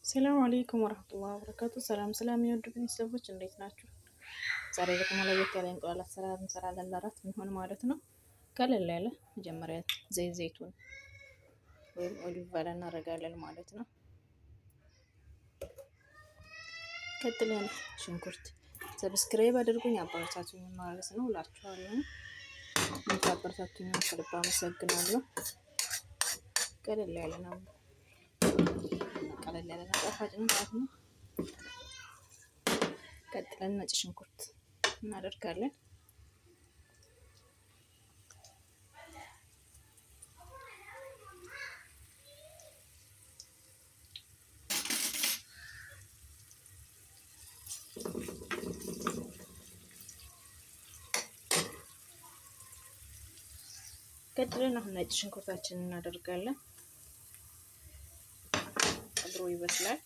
ሰላም አለይኩም ወራህመቱላሂ ወበረካቱ። ሰላም የሚወዱ ቤተሰቦች እንዴት ናችሁ? ዛሬ ደግሞ ለየት ያለ እንቁላል አሰራር እንሰራለን። ለራት የሚሆን ማለት ነው። ቀለል ያለ መጀመሪያ ዘይቱን ወይም ኦሊቭ ኦይል እናደርጋለን ማለት ነው። ቀጥለን ሽንኩርት ሰብስክራይብ አድርጉኝ አበረታቱኝ ማለት ነው እላችኋለሁ። አበረታቱኝ ከልብ አመሰግናለሁ። ቀለል ያለ ነው። ቀለል ያለ ጣፋጭ ነው ማለት ነው። ቀጥለን ነጭ ሽንኩርት እናደርጋለን። ቀጥለን አሁን ነጭ ሽንኩርታችንን እናደርጋለን። አብሮ ይበስላል።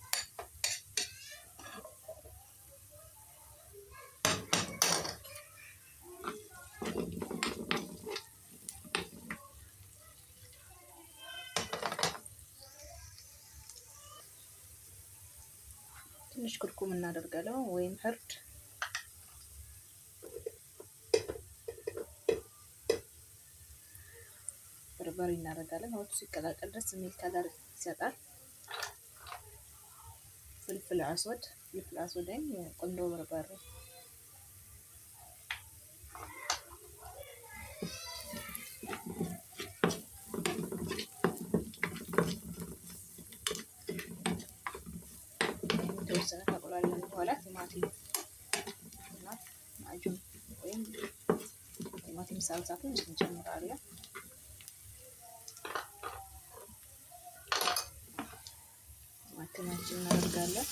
ትንሽ ኩርኩም እናደርጋለን ወይም እርድ በርበሬ እናደርጋለን። ወጡ ሲቀላቀል ደስ የሚል ከለር ይሰጣል። ፍልፍል አስወድ ወይም የቆንጆ በርበሬ የተወሰነ ካቆላለን በኋላ ቲማቲም እና ማጁን ወይም ቲማቲም ሳልሳ ትንሽ እንጨምራለን። ቲማቲማችን እናደርጋለን።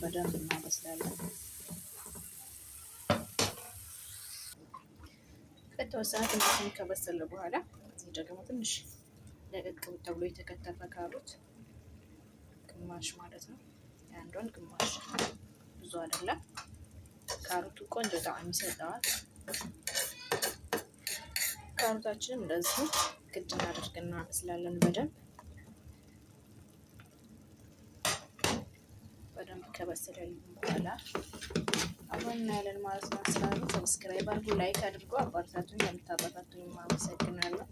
በደንብ እናበስላለን። ከተወሰነ ቲማቲም ከበሰለ በኋላ እዚህ ደግሞ ትንሽ ለቀቅ ተብሎ የተከተፈ ካሮት ግማሽ ማለት ነው። የአንዷን ግማሽ ብዙ አይደለም። ካሮቱ ቆንጆ ጣዕም ይሰጠዋል። ካሮታችንን እንደዚህ ግድ እናደርግና እናበስላለን። በደንብ ከበሰለልን በኋላ አሁን እናያለን ማለት ነው። አሰራሩ ሰብስክራይብ አድርጉ፣ ላይክ አድርጉ፣ አበረታቱኝ። ለምታበረታቱኝ አመሰግናለሁ።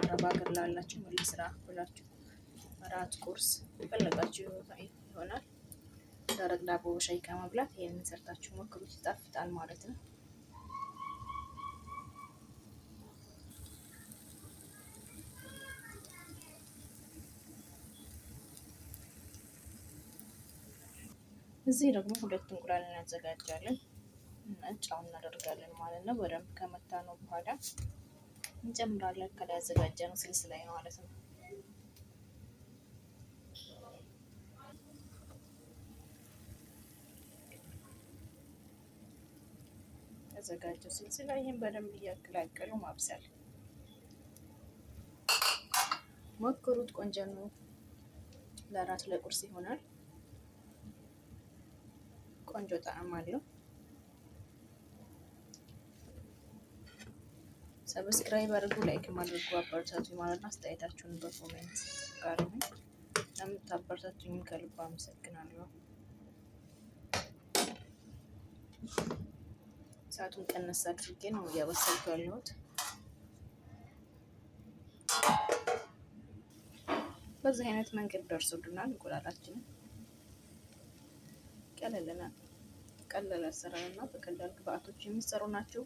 አረብ ሀገር ላላችሁ ምን ልስራ ብላችሁ እራት ቁርስ የፈለጋችሁ ይሆናል። ደረቅ ዳቦ በሻይ ከመብላት ይሄንን ሰርታችሁ ሞክሩት፣ ይጣፍጣል ማለት ነው። እዚህ ደግሞ ሁለት እንቁላል እናዘጋጃለን። ጨው እናደርጋለን ማለት ነው። በደንብ ከመታ ነው በኋላ እንጨምራለን። ከላይ ያዘጋጀነው ስልስ ላይ ማለት ነው። ያዘጋጀው ስልስ ላይ ይሄን በደንብ እያቀላቀሉ ማብሰል። ሞክሩት፣ ቆንጆ ነው። ለራት ለቁርስ ይሆናል። ቆንጆ ጣዕም አለው። ሰብስክራይብ አድርጉ፣ ላይክ ማድረጉ አበረታቱኝ ማለት ነው። አስተያየታችሁን በኮሜንት ጋርም ለምታበረታቱኝ ከልብ አመሰግናለሁ። እሳቱን ቀነስ አድርጌ ነው እያበሰልኩ ያለሁት። በዚህ አይነት መንገድ ደርሶልናል። እንቁላላችንን ቀለል አሰራርና በቀላል ግብአቶች የሚሰሩ ናቸው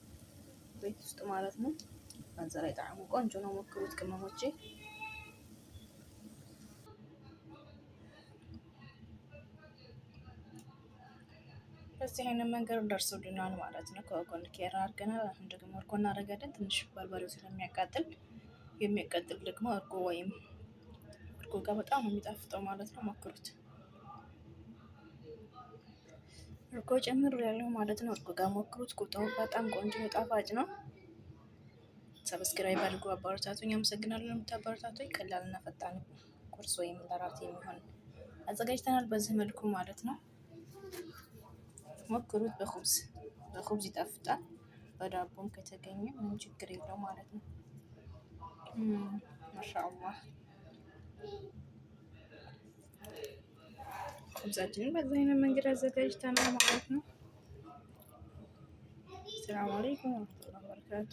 ቤት ውስጥ ማለት ነው። በዛ ላይ ጣዕሙ ቆንጆ ነው። ሞክሩት ቅመሞቼ። በዚህ አይነት መንገድ ደርሶልናል ማለት ነው። ከጎን ኬራ አድርገናል። አሁን ደግሞ እርጎ እናደርጋለን። ትንሽ በርበሬው ስለሚያቃጥል የሚያቃጥል ደግሞ እርጎ ወይም እርጎ ጋር በጣም ነው የሚጣፍጠው ማለት ነው። ሞክሩት። እርጎ ጨምሬያለሁ ማለት ነው። እርጎ ጋር ሞክሩት። ቁጣው በጣም ቆንጆ ጣፋጭ ነው። ሰብስክራይብ አድርጉ፣ አበረታቱኝ። አመሰግናለሁ ለምታበረታቱኝ። ቀላልና ፈጣን ቁርስ ወይም ለራት የሚሆን አዘጋጅተናል በዚህ መልኩ ማለት ነው። ሞክሩት። በኹብዝ ይጣፍጣል። በዳቦም ከተገኘ ምንም ችግር የለው ማለት ነው። ማሻአላህ ኩብዛችንን በዛ አይነት መንገድ አዘጋጅተናል ማለት ነው። ሰላም አለይኩም ወራህመቱላሂ ወበረካቱ።